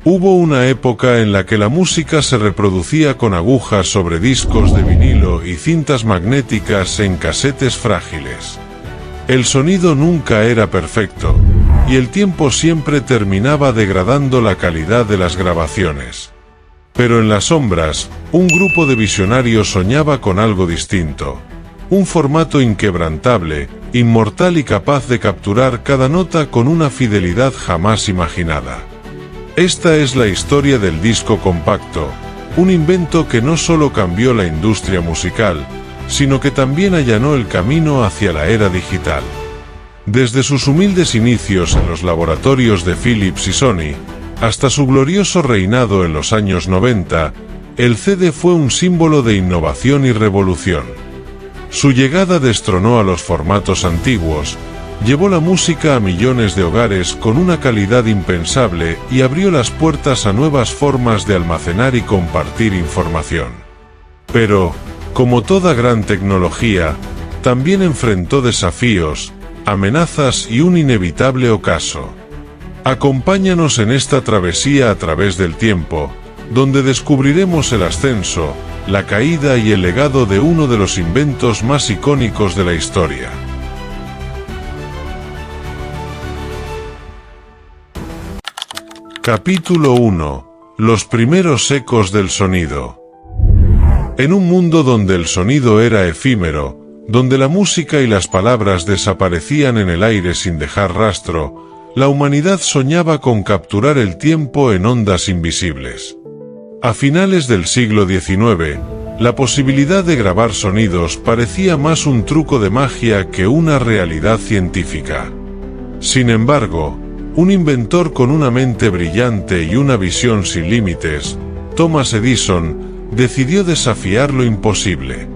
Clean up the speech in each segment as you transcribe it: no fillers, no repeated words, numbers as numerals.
Hubo una época en la que la música se reproducía con agujas sobre discos de vinilo y cintas magnéticas en casetes frágiles. El sonido nunca era perfecto, y el tiempo siempre terminaba degradando la calidad de las grabaciones. Pero en las sombras, un grupo de visionarios soñaba con algo distinto. Un formato inquebrantable, inmortal y capaz de capturar cada nota con una fidelidad jamás imaginada. Esta es la historia del disco compacto, un invento que no solo cambió la industria musical, sino que también allanó el camino hacia la era digital. Desde sus humildes inicios en los laboratorios de Philips y Sony, hasta su glorioso reinado en los años 90, el CD fue un símbolo de innovación y revolución. Su llegada destronó a los formatos antiguos, llevó la música a millones de hogares con una calidad impensable y abrió las puertas a nuevas formas de almacenar y compartir información. Pero, como toda gran tecnología, también enfrentó desafíos, amenazas y un inevitable ocaso. Acompáñanos en esta travesía a través del tiempo, donde descubriremos el ascenso, la caída y el legado de uno de los inventos más icónicos de la historia. Capítulo 1. Los primeros ecos del sonido. En un mundo donde el sonido era efímero, donde la música y las palabras desaparecían en el aire sin dejar rastro, la humanidad soñaba con capturar el tiempo en ondas invisibles. A finales del siglo XIX, la posibilidad de grabar sonidos parecía más un truco de magia que una realidad científica. Sin embargo, un inventor con una mente brillante y una visión sin límites, Thomas Edison, decidió desafiar lo imposible.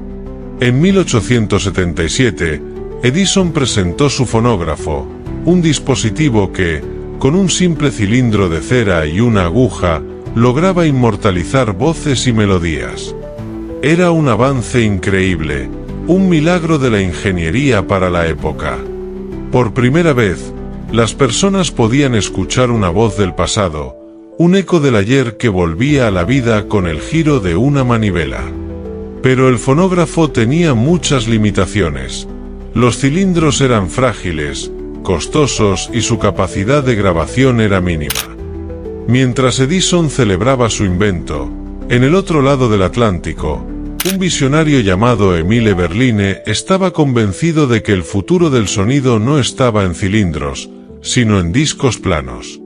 En 1877, Edison presentó su fonógrafo, un dispositivo que, con un simple cilindro de cera y una aguja, lograba inmortalizar voces y melodías. Era un avance increíble, un milagro de la ingeniería para la época. Por primera vez, las personas podían escuchar una voz del pasado, un eco del ayer que volvía a la vida con el giro de una manivela. Pero el fonógrafo tenía muchas limitaciones. Los cilindros eran frágiles, costosos y su capacidad de grabación era mínima. Mientras Edison celebraba su invento, en el otro lado del Atlántico, un visionario llamado Emile Berliner estaba convencido de que el futuro del sonido no estaba en cilindros, sino en discos planos.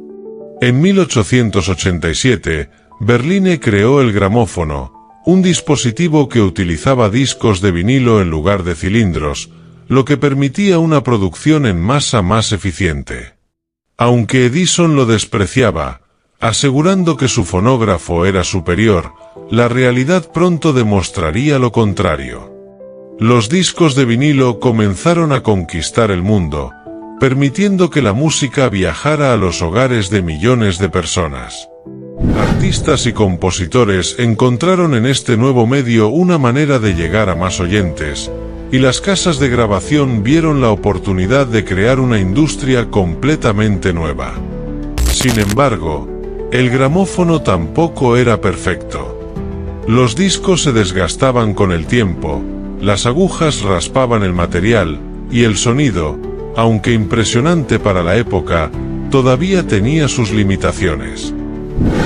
En 1887, Berliner creó el gramófono, un dispositivo que utilizaba discos de vinilo en lugar de cilindros, lo que permitía una producción en masa más eficiente. Aunque Edison lo despreciaba, asegurando que su fonógrafo era superior, la realidad pronto demostraría lo contrario. Los discos de vinilo comenzaron a conquistar el mundo, permitiendo que la música viajara a los hogares de millones de personas. Artistas y compositores encontraron en este nuevo medio una manera de llegar a más oyentes, y las casas de grabación vieron la oportunidad de crear una industria completamente nueva. Sin embargo, el gramófono tampoco era perfecto. Los discos se desgastaban con el tiempo, las agujas raspaban el material, y el sonido, aunque impresionante para la época, todavía tenía sus limitaciones.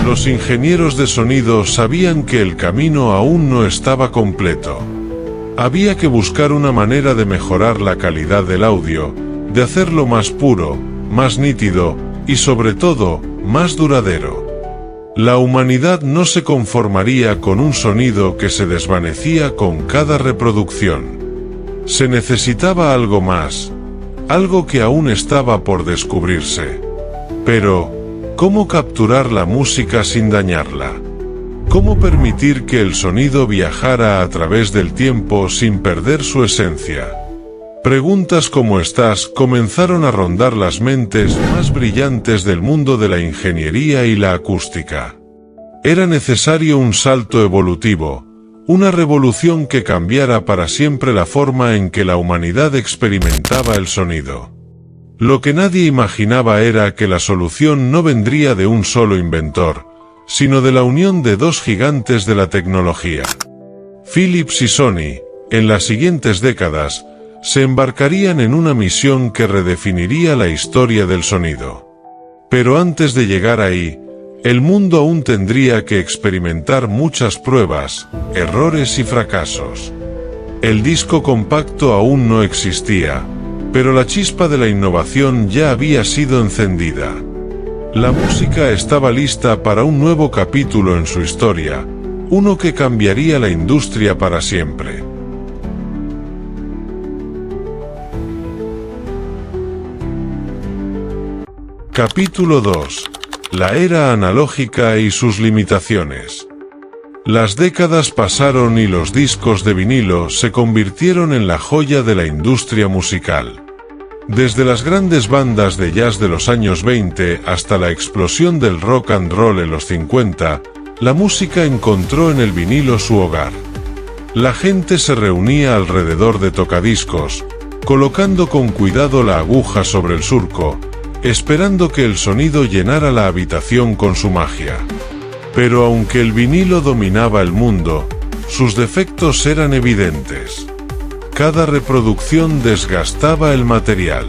Los ingenieros de sonido sabían que el camino aún no estaba completo. Había que buscar una manera de mejorar la calidad del audio, de hacerlo más puro, más nítido, y sobre todo, más duradero. La humanidad no se conformaría con un sonido que se desvanecía con cada reproducción. Se necesitaba algo más, algo que aún estaba por descubrirse. Pero, ¿cómo capturar la música sin dañarla? ¿Cómo permitir que el sonido viajara a través del tiempo sin perder su esencia? Preguntas como estas comenzaron a rondar las mentes más brillantes del mundo de la ingeniería y la acústica. Era necesario un salto evolutivo, una revolución que cambiara para siempre la forma en que la humanidad experimentaba el sonido. Lo que nadie imaginaba era que la solución no vendría de un solo inventor, sino de la unión de dos gigantes de la tecnología. Philips y Sony, en las siguientes décadas, se embarcarían en una misión que redefiniría la historia del sonido. Pero antes de llegar ahí, el mundo aún tendría que experimentar muchas pruebas, errores y fracasos. El disco compacto aún no existía, pero la chispa de la innovación ya había sido encendida. La música estaba lista para un nuevo capítulo en su historia, uno que cambiaría la industria para siempre. Capítulo 2. La era analógica y sus limitaciones. Las décadas pasaron y los discos de vinilo se convirtieron en la joya de la industria musical. Desde las grandes bandas de jazz de los años 20 hasta la explosión del rock and roll en los 50, la música encontró en el vinilo su hogar. La gente se reunía alrededor de tocadiscos, colocando con cuidado la aguja sobre el surco, esperando que el sonido llenara la habitación con su magia. Pero aunque el vinilo dominaba el mundo, sus defectos eran evidentes. Cada reproducción desgastaba el material.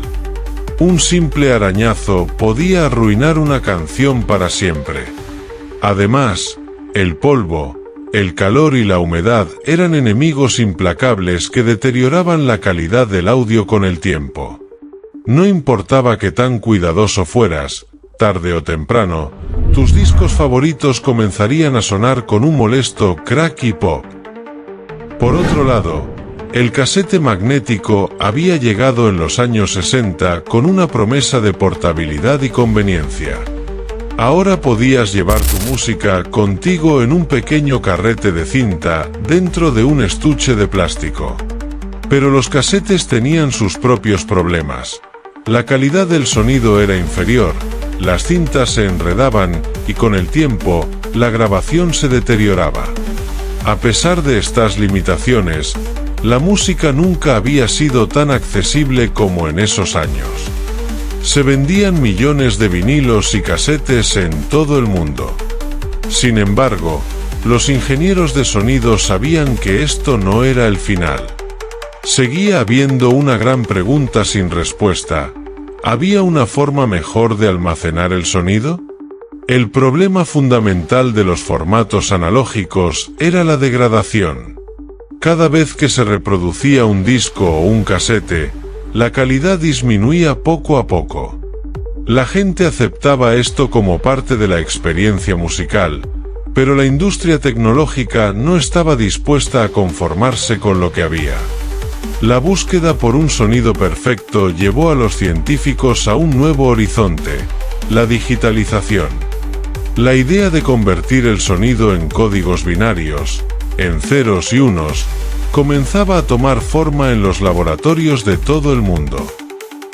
Un simple arañazo podía arruinar una canción para siempre. Además, el polvo, el calor y la humedad eran enemigos implacables que deterioraban la calidad del audio con el tiempo. No importaba que tan cuidadoso fueras, tarde o temprano, tus discos favoritos comenzarían a sonar con un molesto crack y pop. Por otro lado, el casete magnético había llegado en los años 60 con una promesa de portabilidad y conveniencia. Ahora podías llevar tu música contigo en un pequeño carrete de cinta dentro de un estuche de plástico. Pero los casetes tenían sus propios problemas. La calidad del sonido era inferior, las cintas se enredaban y con el tiempo, la grabación se deterioraba. A pesar de estas limitaciones, la música nunca había sido tan accesible como en esos años. Se vendían millones de vinilos y casetes en todo el mundo. Sin embargo, los ingenieros de sonido sabían que esto no era el final. Seguía habiendo una gran pregunta sin respuesta. ¿Había una forma mejor de almacenar el sonido? El problema fundamental de los formatos analógicos era la degradación. Cada vez que se reproducía un disco o un casete, la calidad disminuía poco a poco. La gente aceptaba esto como parte de la experiencia musical, pero la industria tecnológica no estaba dispuesta a conformarse con lo que había. La búsqueda por un sonido perfecto llevó a los científicos a un nuevo horizonte, la digitalización. La idea de convertir el sonido en códigos binarios, en ceros y unos, comenzaba a tomar forma en los laboratorios de todo el mundo.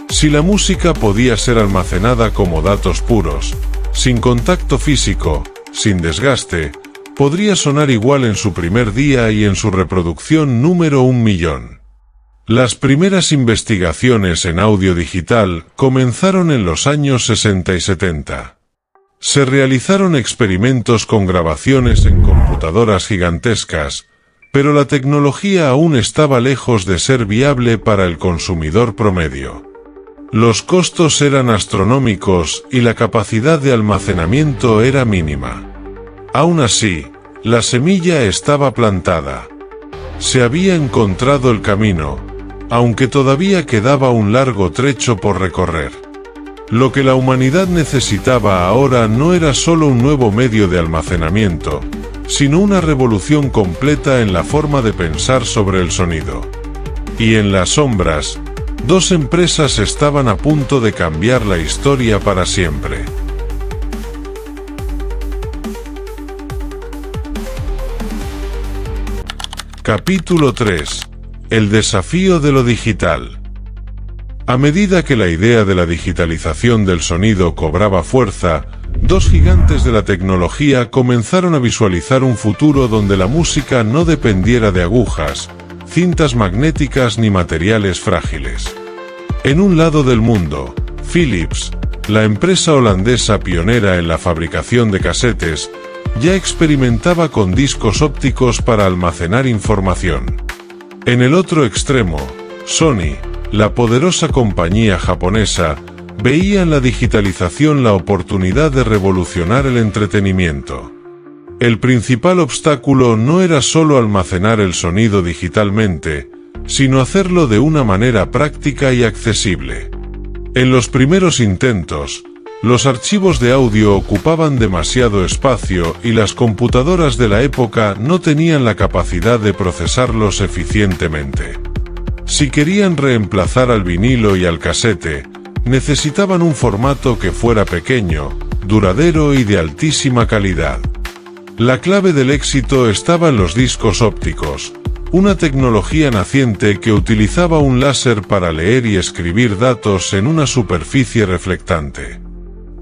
Si la música podía ser almacenada como datos puros, sin contacto físico, sin desgaste, podría sonar igual en su primer día y en su reproducción número 1.000.000. Las primeras investigaciones en audio digital comenzaron en los años 60 y 70. Se realizaron experimentos con grabaciones en computadoras gigantescas, pero la tecnología aún estaba lejos de ser viable para el consumidor promedio. Los costos eran astronómicos y la capacidad de almacenamiento era mínima. Aún así, la semilla estaba plantada. Se había encontrado el camino, aunque todavía quedaba un largo trecho por recorrer. Lo que la humanidad necesitaba ahora no era solo un nuevo medio de almacenamiento, sino una revolución completa en la forma de pensar sobre el sonido. Y en las sombras, dos empresas estaban a punto de cambiar la historia para siempre. Capítulo 3. El desafío de lo digital. A medida que la idea de la digitalización del sonido cobraba fuerza, dos gigantes de la tecnología comenzaron a visualizar un futuro donde la música no dependiera de agujas, cintas magnéticas ni materiales frágiles. En un lado del mundo, Philips, la empresa holandesa pionera en la fabricación de casetes, ya experimentaba con discos ópticos para almacenar información. En el otro extremo, Sony, la poderosa compañía japonesa, veía en la digitalización la oportunidad de revolucionar el entretenimiento. El principal obstáculo no era solo almacenar el sonido digitalmente, sino hacerlo de una manera práctica y accesible. En los primeros intentos, los archivos de audio ocupaban demasiado espacio y las computadoras de la época no tenían la capacidad de procesarlos eficientemente. Si querían reemplazar al vinilo y al casete, necesitaban un formato que fuera pequeño, duradero y de altísima calidad. La clave del éxito estaba en los discos ópticos, una tecnología naciente que utilizaba un láser para leer y escribir datos en una superficie reflectante.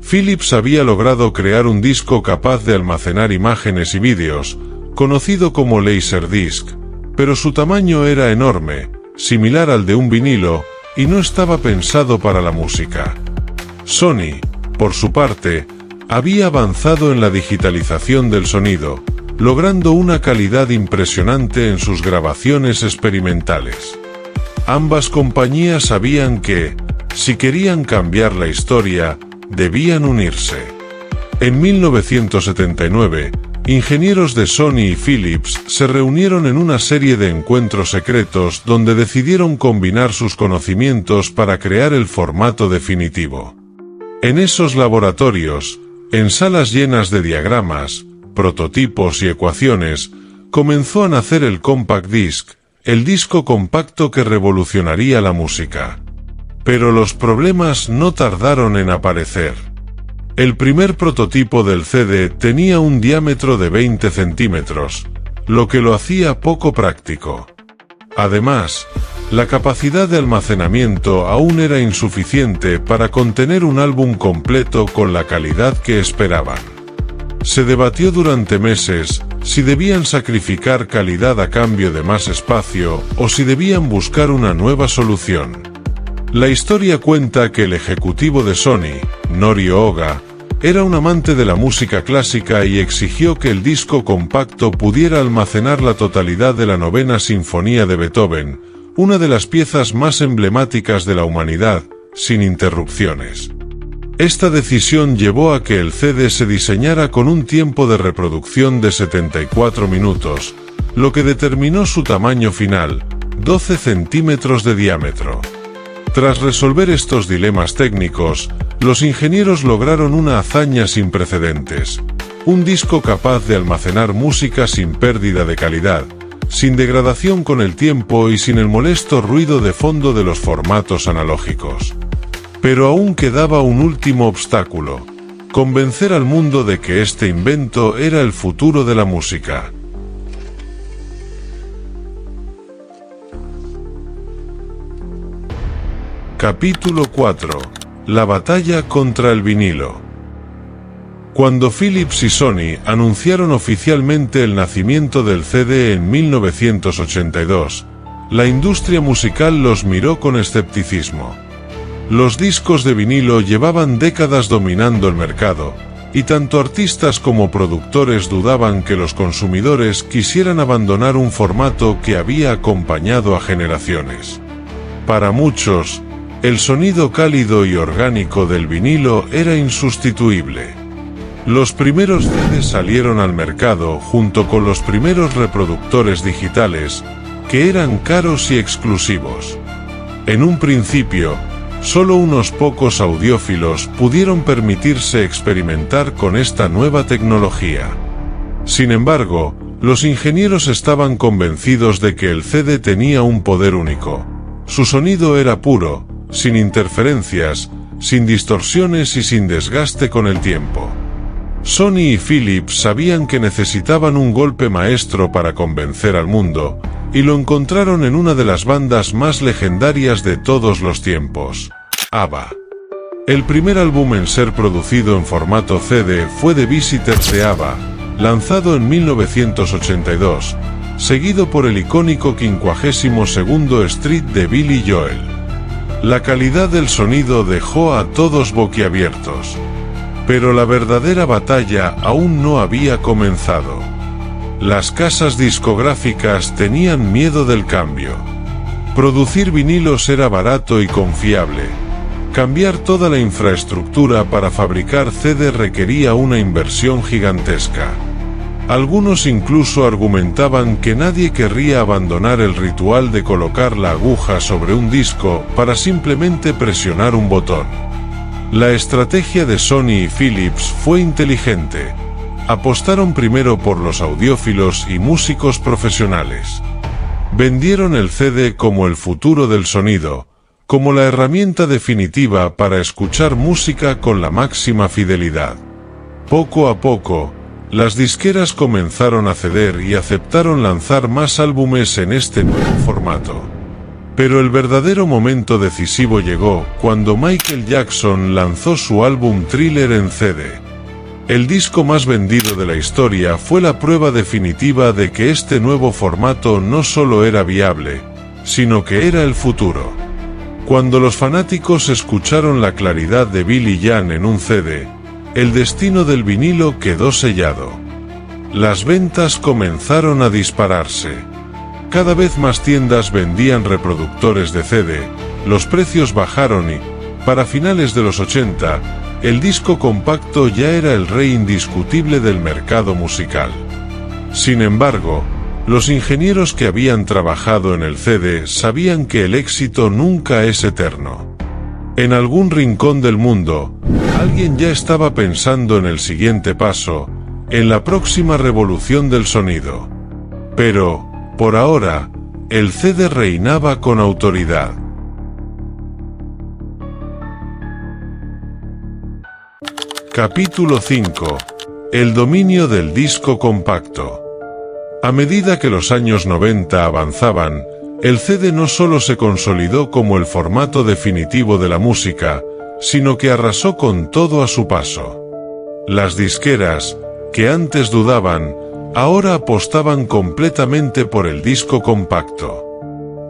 Philips había logrado crear un disco capaz de almacenar imágenes y vídeos, conocido como Laserdisc, pero su tamaño era enorme, similar al de un vinilo, y no estaba pensado para la música. Sony, por su parte, había avanzado en la digitalización del sonido, logrando una calidad impresionante en sus grabaciones experimentales. Ambas compañías sabían que, si querían cambiar la historia, debían unirse. En 1979, ingenieros de Sony y Philips se reunieron en una serie de encuentros secretos donde decidieron combinar sus conocimientos para crear el formato definitivo. En esos laboratorios, en salas llenas de diagramas, prototipos y ecuaciones, comenzó a nacer el Compact Disc, el disco compacto que revolucionaría la música. Pero los problemas no tardaron en aparecer. El primer prototipo del CD tenía un diámetro de 20 centímetros, lo que lo hacía poco práctico. Además, la capacidad de almacenamiento aún era insuficiente para contener un álbum completo con la calidad que esperaban. Se debatió durante meses si debían sacrificar calidad a cambio de más espacio o si debían buscar una nueva solución. La historia cuenta que el ejecutivo de Sony, Norio Oga, era un amante de la música clásica y exigió que el disco compacto pudiera almacenar la totalidad de la Novena Sinfonía de Beethoven, una de las piezas más emblemáticas de la humanidad, sin interrupciones. Esta decisión llevó a que el CD se diseñara con un tiempo de reproducción de 74 minutos, lo que determinó su tamaño final, 12 centímetros de diámetro. Tras resolver estos dilemas técnicos, los ingenieros lograron una hazaña sin precedentes: un disco capaz de almacenar música sin pérdida de calidad, sin degradación con el tiempo y sin el molesto ruido de fondo de los formatos analógicos. Pero aún quedaba un último obstáculo: convencer al mundo de que este invento era el futuro de la música. Capítulo 4. La batalla contra el vinilo. Cuando Philips y Sony anunciaron oficialmente el nacimiento del CD en 1982, la industria musical los miró con escepticismo. Los discos de vinilo llevaban décadas dominando el mercado, y tanto artistas como productores dudaban que los consumidores quisieran abandonar un formato que había acompañado a generaciones. Para muchos, el sonido cálido y orgánico del vinilo era insustituible. Los primeros CDs salieron al mercado junto con los primeros reproductores digitales, que eran caros y exclusivos. En un principio, solo unos pocos audiófilos pudieron permitirse experimentar con esta nueva tecnología. Sin embargo, los ingenieros estaban convencidos de que el CD tenía un poder único. Su sonido era puro, sin interferencias, sin distorsiones y sin desgaste con el tiempo. Sony y Philips sabían que necesitaban un golpe maestro para convencer al mundo, y lo encontraron en una de las bandas más legendarias de todos los tiempos: ABBA. El primer álbum en ser producido en formato CD fue The Visitors de ABBA, lanzado en 1982, seguido por el icónico 52º Street de Billy Joel. La calidad del sonido dejó a todos boquiabiertos. Pero la verdadera batalla aún no había comenzado. Las casas discográficas tenían miedo del cambio. Producir vinilos era barato y confiable. Cambiar toda la infraestructura para fabricar CD requería una inversión gigantesca. Algunos incluso argumentaban que nadie querría abandonar el ritual de colocar la aguja sobre un disco para simplemente presionar un botón. La estrategia de Sony y Philips fue inteligente. Apostaron primero por los audiófilos y músicos profesionales. Vendieron el CD como el futuro del sonido, como la herramienta definitiva para escuchar música con la máxima fidelidad. Poco a poco, las disqueras comenzaron a ceder y aceptaron lanzar más álbumes en este nuevo formato. Pero el verdadero momento decisivo llegó cuando Michael Jackson lanzó su álbum Thriller en CD. El disco más vendido de la historia fue la prueba definitiva de que este nuevo formato no solo era viable, sino que era el futuro. Cuando los fanáticos escucharon la claridad de Billy Jan en un CD, el destino del vinilo quedó sellado. Las ventas comenzaron a dispararse. Cada vez más tiendas vendían reproductores de CD, los precios bajaron y, para finales de los 80, el disco compacto ya era el rey indiscutible del mercado musical. Sin embargo, los ingenieros que habían trabajado en el CD sabían que el éxito nunca es eterno. En algún rincón del mundo, alguien ya estaba pensando en el siguiente paso, en la próxima revolución del sonido. Pero, por ahora, el CD reinaba con autoridad. Capítulo 5. El dominio del disco compacto. A medida que los años 90 avanzaban, el CD no solo se consolidó como el formato definitivo de la música, sino que arrasó con todo a su paso. Las disqueras, que antes dudaban, ahora apostaban completamente por el disco compacto.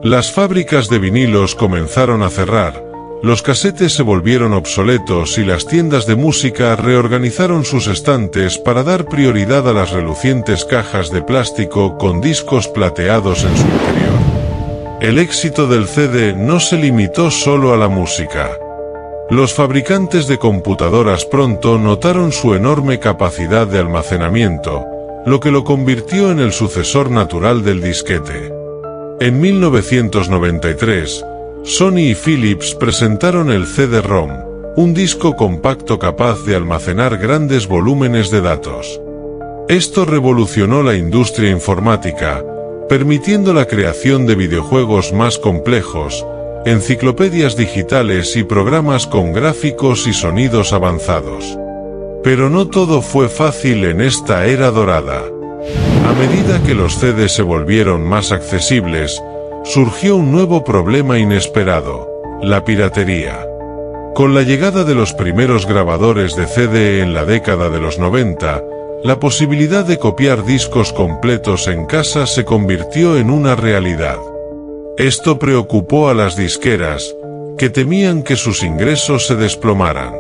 Las fábricas de vinilos comenzaron a cerrar, los casetes se volvieron obsoletos y las tiendas de música reorganizaron sus estantes para dar prioridad a las relucientes cajas de plástico con discos plateados en su interior. El éxito del CD no se limitó solo a la música. Los fabricantes de computadoras pronto notaron su enorme capacidad de almacenamiento, lo que lo convirtió en el sucesor natural del disquete. En 1993, Sony y Philips presentaron el CD-ROM, un disco compacto capaz de almacenar grandes volúmenes de datos. Esto revolucionó la industria informática, permitiendo la creación de videojuegos más complejos, enciclopedias digitales y programas con gráficos y sonidos avanzados. Pero no todo fue fácil en esta era dorada. A medida que los CDs se volvieron más accesibles, surgió un nuevo problema inesperado: la piratería. Con la llegada de los primeros grabadores de CD en la década de los 90, la posibilidad de copiar discos completos en casa se convirtió en una realidad. Esto preocupó a las disqueras, que temían que sus ingresos se desplomaran.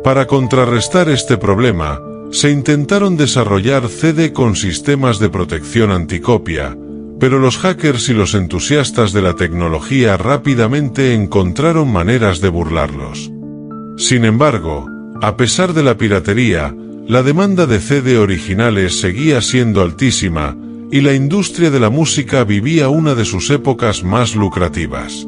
Para contrarrestar este problema, se intentaron desarrollar CD con sistemas de protección anticopia, pero los hackers y los entusiastas de la tecnología rápidamente encontraron maneras de burlarlos. Sin embargo, a pesar de la piratería, la demanda de CD originales seguía siendo altísima, y la industria de la música vivía una de sus épocas más lucrativas.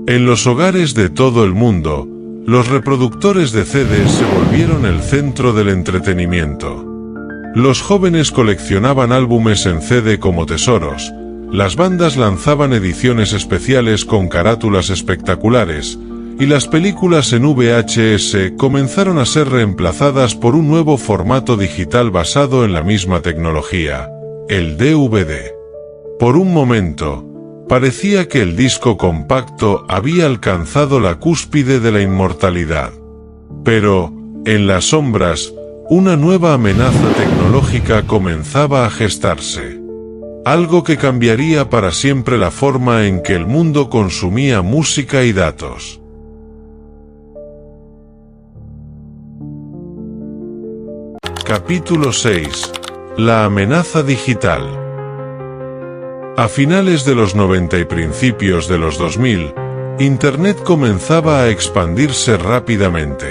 En los hogares de todo el mundo, los reproductores de CD se volvieron el centro del entretenimiento. Los jóvenes coleccionaban álbumes en CD como tesoros, las bandas lanzaban ediciones especiales con carátulas espectaculares, y las películas en VHS comenzaron a ser reemplazadas por un nuevo formato digital basado en la misma tecnología, el DVD. Por un momento, parecía que el disco compacto había alcanzado la cúspide de la inmortalidad. Pero, en las sombras, una nueva amenaza tecnológica comenzaba a gestarse. algo que cambiaría para siempre la forma en que el mundo consumía música y datos. Capítulo 6. La amenaza digital. A finales de los 90 y principios de los 2000, Internet comenzaba a expandirse rápidamente.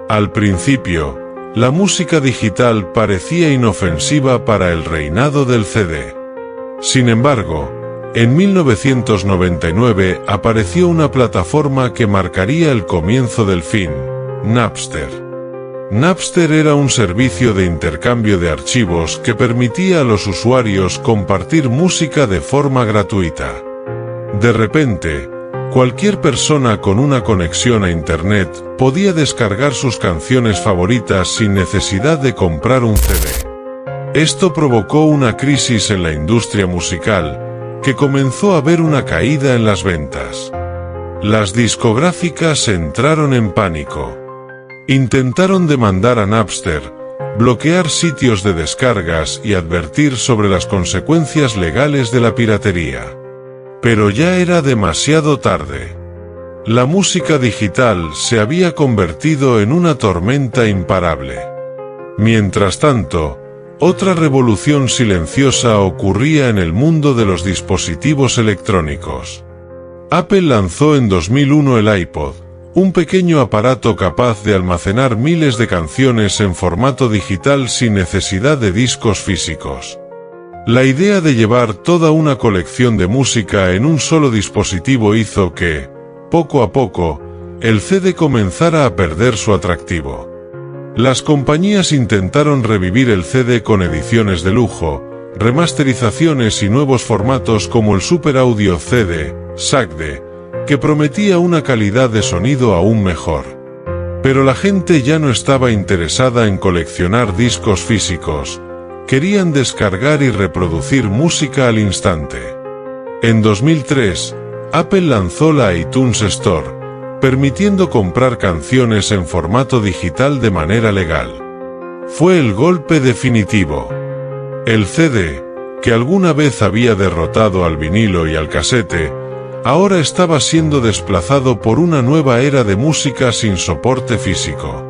Al principio, la música digital parecía inofensiva para el reinado del CD. Sin embargo, en 1999 apareció una plataforma que marcaría el comienzo del fin: Napster. Napster era un servicio de intercambio de archivos que permitía a los usuarios compartir música de forma gratuita. De repente, cualquier persona con una conexión a Internet podía descargar sus canciones favoritas sin necesidad de comprar un CD. Esto provocó una crisis en la industria musical, que comenzó a ver una caída en las ventas. Las discográficas entraron en pánico. Intentaron demandar a Napster, bloquear sitios de descargas y advertir sobre las consecuencias legales de la piratería. Pero ya era demasiado tarde. La música digital se había convertido en una tormenta imparable. Mientras tanto, otra revolución silenciosa ocurría en el mundo de los dispositivos electrónicos. Apple lanzó en 2001 el iPod, un pequeño aparato capaz de almacenar miles de canciones en formato digital sin necesidad de discos físicos. La idea de llevar toda una colección de música en un solo dispositivo hizo que, poco a poco, el CD comenzara a perder su atractivo. Las compañías intentaron revivir el CD con ediciones de lujo, remasterizaciones y nuevos formatos como el Super Audio CD, SACD, que prometía una calidad de sonido aún mejor. Pero la gente ya no estaba interesada en coleccionar discos físicos, querían descargar y reproducir música al instante. En 2003, Apple lanzó la iTunes Store, permitiendo comprar canciones en formato digital de manera legal. Fue el golpe definitivo. El CD, que alguna vez había derrotado al vinilo y al casete, ahora estaba siendo desplazado por una nueva era de música sin soporte físico.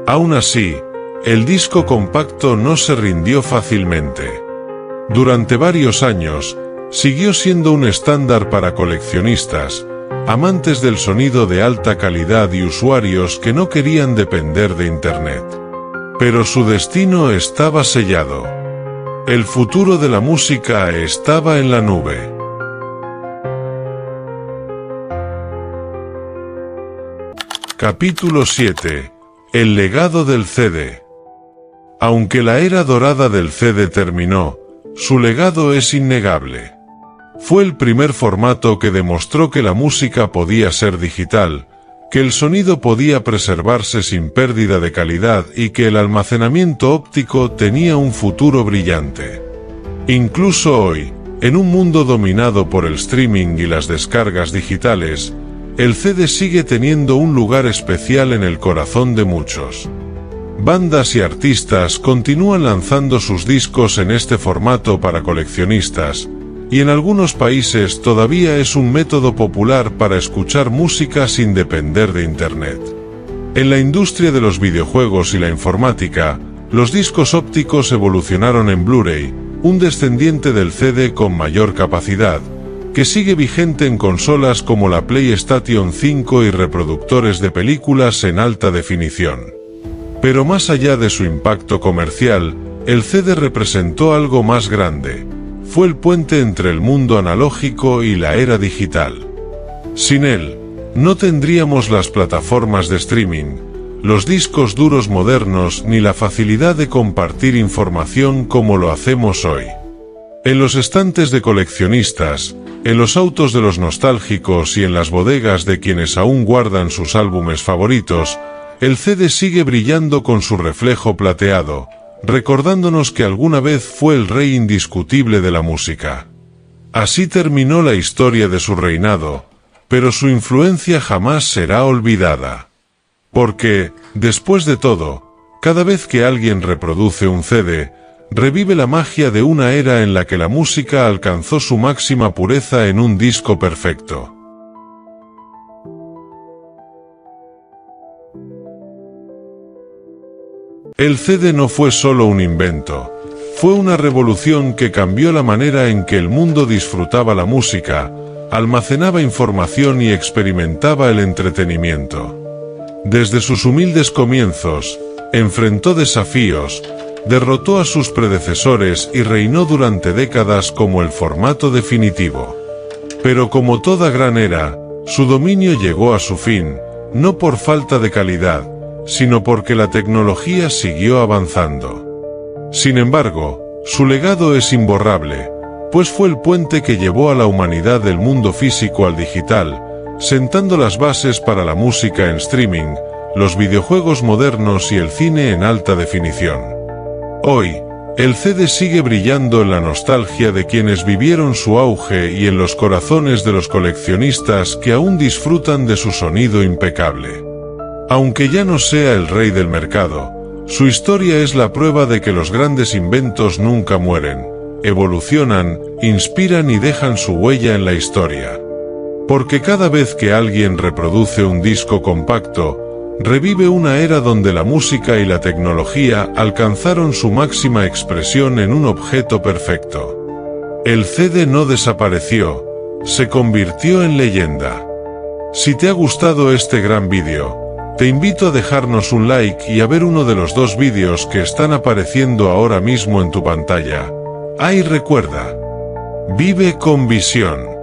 Aún así, el disco compacto no se rindió fácilmente. Durante varios años, siguió siendo un estándar para coleccionistas, amantes del sonido de alta calidad y usuarios que no querían depender de Internet. Pero su destino estaba sellado. El futuro de la música estaba en la nube. Capítulo 7. El legado del CD. Aunque la era dorada del CD terminó, su legado es innegable. Fue el primer formato que demostró que la música podía ser digital, que el sonido podía preservarse sin pérdida de calidad y que el almacenamiento óptico tenía un futuro brillante. Incluso hoy, en un mundo dominado por el streaming y las descargas digitales, el CD sigue teniendo un lugar especial en el corazón de muchos. Bandas y artistas continúan lanzando sus discos en este formato para coleccionistas, y en algunos países todavía es un método popular para escuchar música sin depender de Internet. En la industria de los videojuegos y la informática, los discos ópticos evolucionaron en Blu-ray, un descendiente del CD con mayor capacidad, que sigue vigente en consolas como la PlayStation 5 y reproductores de películas en alta definición. Pero más allá de su impacto comercial, el CD representó algo más grande. Fue el puente entre el mundo analógico y la era digital. Sin él, no tendríamos las plataformas de streaming, los discos duros modernos ni la facilidad de compartir información como lo hacemos hoy. En los estantes de coleccionistas, en los autos de los nostálgicos y en las bodegas de quienes aún guardan sus álbumes favoritos, el CD sigue brillando con su reflejo plateado, recordándonos que alguna vez fue el rey indiscutible de la música. Así terminó la historia de su reinado, pero su influencia jamás será olvidada. Porque, después de todo, cada vez que alguien reproduce un CD, revive la magia de una era en la que la música alcanzó su máxima pureza en un disco perfecto. El CD no fue solo un invento, fue una revolución que cambió la manera en que el mundo disfrutaba la música, almacenaba información y experimentaba el entretenimiento. Desde sus humildes comienzos, enfrentó desafíos, derrotó a sus predecesores y reinó durante décadas como el formato definitivo. Pero como toda gran era, su dominio llegó a su fin, no por falta de calidad, sino porque la tecnología siguió avanzando. Sin embargo, su legado es imborrable, pues fue el puente que llevó a la humanidad del mundo físico al digital, sentando las bases para la música en streaming, los videojuegos modernos y el cine en alta definición. Hoy, el CD sigue brillando en la nostalgia de quienes vivieron su auge y en los corazones de los coleccionistas que aún disfrutan de su sonido impecable. Aunque ya no sea el rey del mercado, su historia es la prueba de que los grandes inventos nunca mueren, evolucionan, inspiran y dejan su huella en la historia. Porque cada vez que alguien reproduce un disco compacto, revive una era donde la música y la tecnología alcanzaron su máxima expresión en un objeto perfecto. El CD no desapareció, se convirtió en leyenda. Si te ha gustado este gran vídeo, te invito a dejarnos un like y a ver uno de los 2 vídeos que están apareciendo ahora mismo en tu pantalla. Y recuerda, vive con visión.